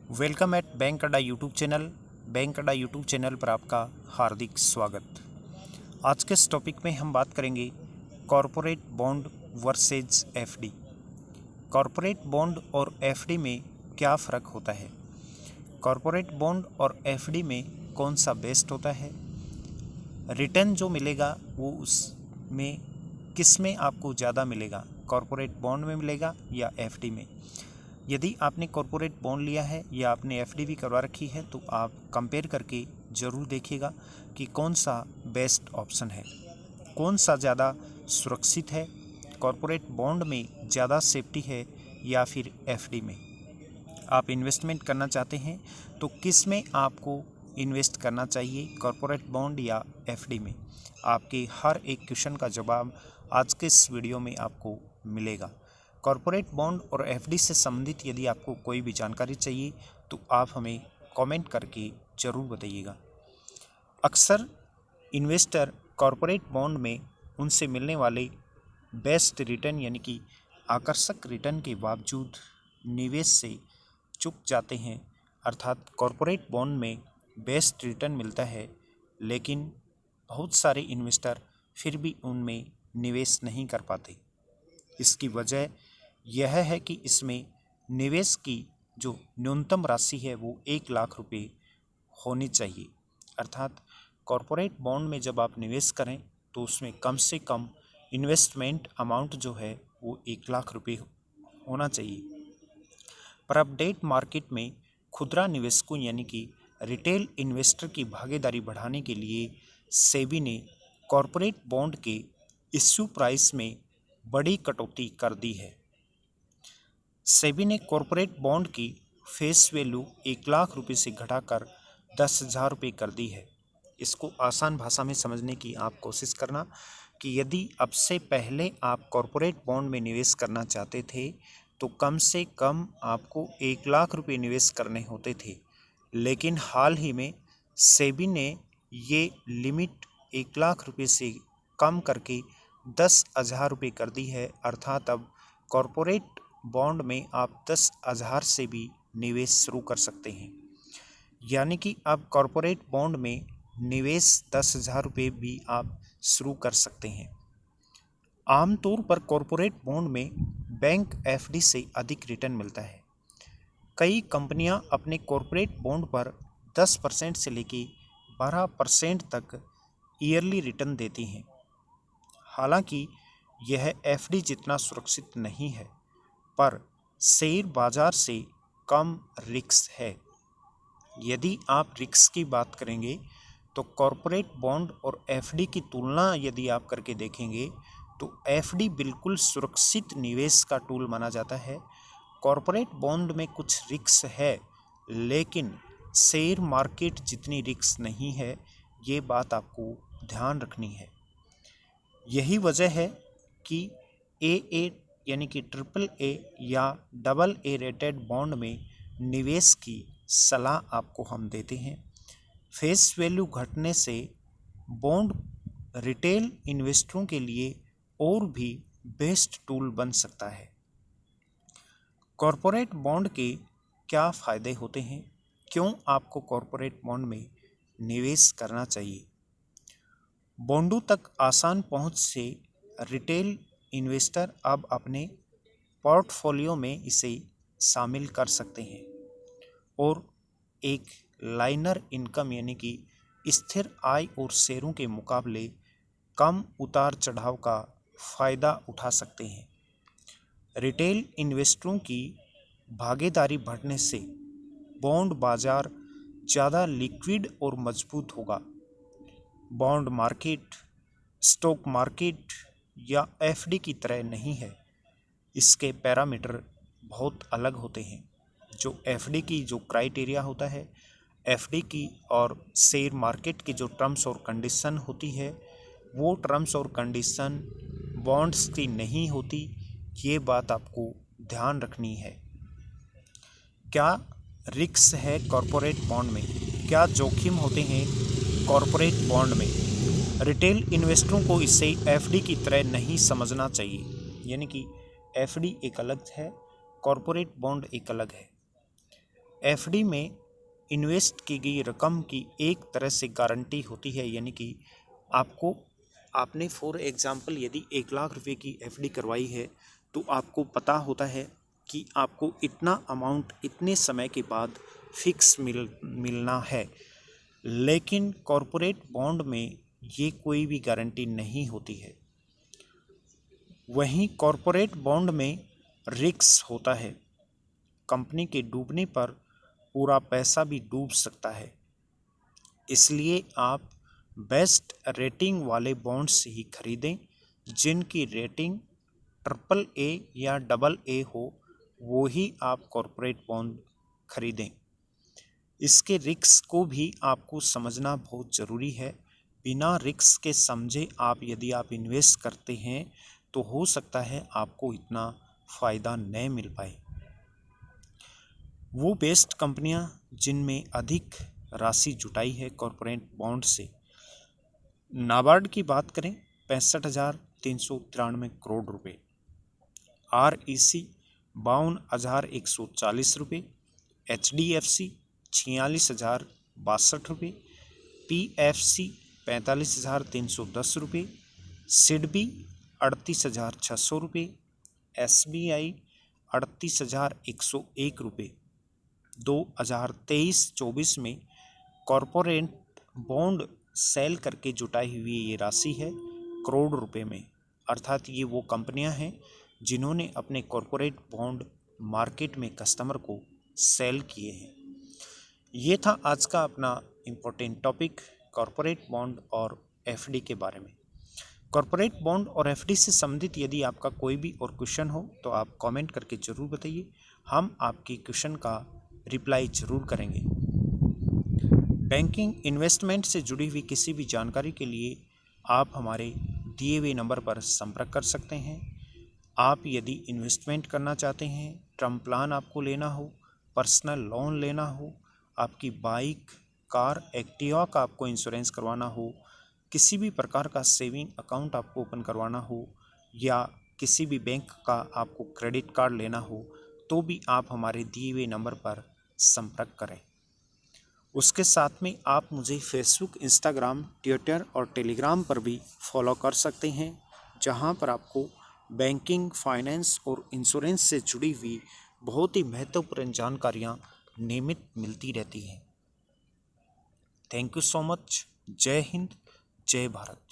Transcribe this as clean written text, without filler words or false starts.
Welcome at bank अड्डा YouTube channel. Bank अड्डा YouTube channel पर आपका हार्दिक स्वागत। आज के इस टॉपिक में हम बात करेंगे corporate bond versus FD. Corporate bond और एफडी में क्या फ़र्क होता है, कॉरपोरेट बॉन्ड और एफडी में कौन सा बेस्ट होता है, रिटर्न जो मिलेगा वो उसमें किस में आपको ज़्यादा मिलेगा, कॉरपोरेट बॉन्ड में मिलेगा या एफडी में। यदि आपने कॉरपोरेट बॉन्ड लिया है या आपने एफडी भी करवा रखी है तो आप कंपेयर करके ज़रूर देखिएगा कि कौन सा बेस्ट ऑप्शन है, कौन सा ज़्यादा सुरक्षित है, कॉरपोरेट बॉन्ड में ज़्यादा सेफ्टी है या फिर एफडी में। आप इन्वेस्टमेंट करना चाहते हैं तो किस में आपको इन्वेस्ट करना चाहिए, कॉरपोरेट बॉन्ड या एफडी में। आपके हर एक क्वेश्चन का जवाब आज के इस वीडियो में आपको मिलेगा। कॉरपोरेट बॉन्ड और एफडी से संबंधित यदि आपको कोई भी जानकारी चाहिए तो आप हमें कमेंट करके ज़रूर बताइएगा। अक्सर इन्वेस्टर कॉरपोरेट बॉन्ड में उनसे मिलने वाले बेस्ट रिटर्न यानी कि आकर्षक रिटर्न के बावजूद निवेश से चूक जाते हैं। अर्थात कॉरपोरेट बॉन्ड में बेस्ट रिटर्न मिलता है लेकिन बहुत सारे इन्वेस्टर फिर भी उनमें निवेश नहीं कर पाते। इसकी वजह यह है कि इसमें निवेश की जो न्यूनतम राशि है वो 1 लाख रुपये होनी चाहिए। अर्थात कॉरपोरेट बॉन्ड में जब आप निवेश करें तो उसमें कम से कम इन्वेस्टमेंट अमाउंट जो है वो 1 लाख रुपये होना चाहिए। पर अपडेट मार्केट में खुदरा निवेशकों यानी कि रिटेल इन्वेस्टर की भागीदारी बढ़ाने के लिए सेबी ने कॉरपोरेट बॉन्ड के इश्यू प्राइस में बड़ी कटौती कर दी है। सेबी ने कॉरपोरेट बॉन्ड की फेस वैल्यू 1 लाख रुपये से घटाकर 10,000 रुपये कर दी है। इसको आसान भाषा में समझने की आप कोशिश करना कि यदि अब से पहले आप कॉरपोरेट बॉन्ड में निवेश करना चाहते थे तो कम से कम आपको 1 लाख रुपये निवेश करने होते थे, लेकिन हाल ही में सेबी ने ये लिमिट 1 लाख रुपये से कम करके 10,000 रुपये कर दी है। अर्थात अब कॉरपोरेट बॉन्ड में आप 10,000 से भी निवेश शुरू कर सकते हैं। यानी कि अब कॉरपोरेट बॉन्ड में निवेश 10,000 रुपये भी आप शुरू कर सकते हैं। आमतौर पर कॉरपोरेट बॉन्ड में बैंक एफडी से अधिक रिटर्न मिलता है। कई कंपनियां अपने कॉरपोरेट बॉन्ड पर 10% से लेकर 12% तक ईयरली रिटर्न देती हैं। हालांकि यह एफडी जितना सुरक्षित नहीं है पर शेयर बाजार से कम रिस्क है। यदि आप रिस्क की बात करेंगे तो कॉरपोरेट बॉन्ड और एफडी की तुलना यदि आप करके देखेंगे तो एफडी बिल्कुल सुरक्षित निवेश का टूल माना जाता है। कॉरपोरेट बॉन्ड में कुछ रिस्क है लेकिन शेयर मार्केट जितनी रिस्क नहीं है, ये बात आपको ध्यान रखनी है। यही वजह है कि AA यानी कि AAA या AA रेटेड बॉन्ड में निवेश की सलाह आपको हम देते हैं। फेस वैल्यू घटने से बॉन्ड रिटेल इन्वेस्टरों के लिए और भी बेस्ट टूल बन सकता है। कॉरपोरेट बॉन्ड के क्या फ़ायदे होते हैं, क्यों आपको कॉरपोरेट बॉन्ड में निवेश करना चाहिए। बॉन्डों तक आसान पहुंच से रिटेल इन्वेस्टर अब अपने पोर्टफोलियो में इसे शामिल कर सकते हैं और एक लाइनर इनकम यानी कि स्थिर आय और शेयरों के मुकाबले कम उतार चढ़ाव का फ़ायदा उठा सकते हैं। रिटेल इन्वेस्टरों की भागीदारी बढ़ने से बॉन्ड बाज़ार ज़्यादा लिक्विड और मजबूत होगा। बॉन्ड मार्केट स्टॉक मार्केट या एफडी की तरह नहीं है, इसके पैरामीटर बहुत अलग होते हैं। जो एफडी की जो क्राइटेरिया होता है, एफडी की और शेयर मार्केट की जो टर्म्स और कंडीशन होती है वो टर्म्स और कंडीशन बॉन्ड्स की नहीं होती। ये बात आपको ध्यान रखनी है। क्या रिस्क है कॉरपोरेट बॉन्ड में, क्या जोखिम होते हैं कॉरपोरेट बॉन्ड में। रिटेल इन्वेस्टरों को इसे एफडी की तरह नहीं समझना चाहिए। यानी कि एफडी एक अलग है, कॉरपोरेट बॉन्ड एक अलग है। एफडी में इन्वेस्ट की गई रकम की एक तरह से गारंटी होती है, यानी कि आपने फॉर एग्जांपल यदि 1 लाख रुपए की एफडी करवाई है तो आपको पता होता है कि आपको इतना अमाउंट इतने समय के बाद फिक्स मिलना है। लेकिन कॉरपोरेट बॉन्ड में ये कोई भी गारंटी नहीं होती है। वहीं कॉरपोरेट बॉन्ड में रिस्क होता है। कंपनी के डूबने पर पूरा पैसा भी डूब सकता है। इसलिए आप बेस्ट रेटिंग वाले बॉन्ड्स ही खरीदें, जिनकी रेटिंग AAA या AA हो, वो ही आप कॉरपोरेट बॉन्ड खरीदें। इसके रिस्क को भी आपको समझना बहुत ज़रूरी है। बिना रिस्क के समझे यदि आप इन्वेस्ट करते हैं तो हो सकता है आपको इतना फ़ायदा न मिल पाए। वो बेस्ट कंपनियां जिनमें अधिक राशि जुटाई है कॉरपोरेट बॉन्ड से, नाबार्ड की बात करें 65,393 करोड़ रुपए, REC 52,140 रुपये, HDFC 46,062 रुपये, PFC 45,310 रुपये, सिडबी 38,600 रुपये, SBI 38,101 रुपये। 2023-24 में कॉरपोरेट बॉन्ड सेल करके जुटाई हुई ये राशि है करोड़ रुपए में। अर्थात ये वो कंपनियां हैं जिन्होंने अपने कॉरपोरेट बॉन्ड मार्केट में कस्टमर को सेल किए हैं। ये था आज का अपना इम्पोर्टेंट टॉपिक कॉरपोरेट बॉन्ड और एफडी के बारे में। कॉरपोरेट बॉन्ड और एफडी से संबंधित यदि आपका कोई भी और क्वेश्चन हो तो आप कमेंट करके ज़रूर बताइए, हम आपकी क्वेश्चन का रिप्लाई ज़रूर करेंगे। बैंकिंग इन्वेस्टमेंट से जुड़ी हुई किसी भी जानकारी के लिए आप हमारे दिए हुए नंबर पर संपर्क कर सकते हैं। आप यदि इन्वेस्टमेंट करना चाहते हैं, टर्म प्लान आपको लेना हो, पर्सनल लोन लेना हो, आपकी बाइक, कार, एक्टिवा का आपको इंश्योरेंस करवाना हो, किसी भी प्रकार का सेविंग अकाउंट आपको ओपन करवाना हो, या किसी भी बैंक का आपको क्रेडिट कार्ड लेना हो, तो भी आप हमारे दिए हुए नंबर पर संपर्क करें। उसके साथ में आप मुझे फेसबुक, इंस्टाग्राम, ट्विटर और टेलीग्राम पर भी फॉलो कर सकते हैं, जहां पर आपको बैंकिंग, फाइनेंस और इंश्योरेंस से जुड़ी हुई बहुत ही महत्वपूर्ण जानकारियां नियमित मिलती रहती हैं। Thank you so much. जय हिंद, जय भारत।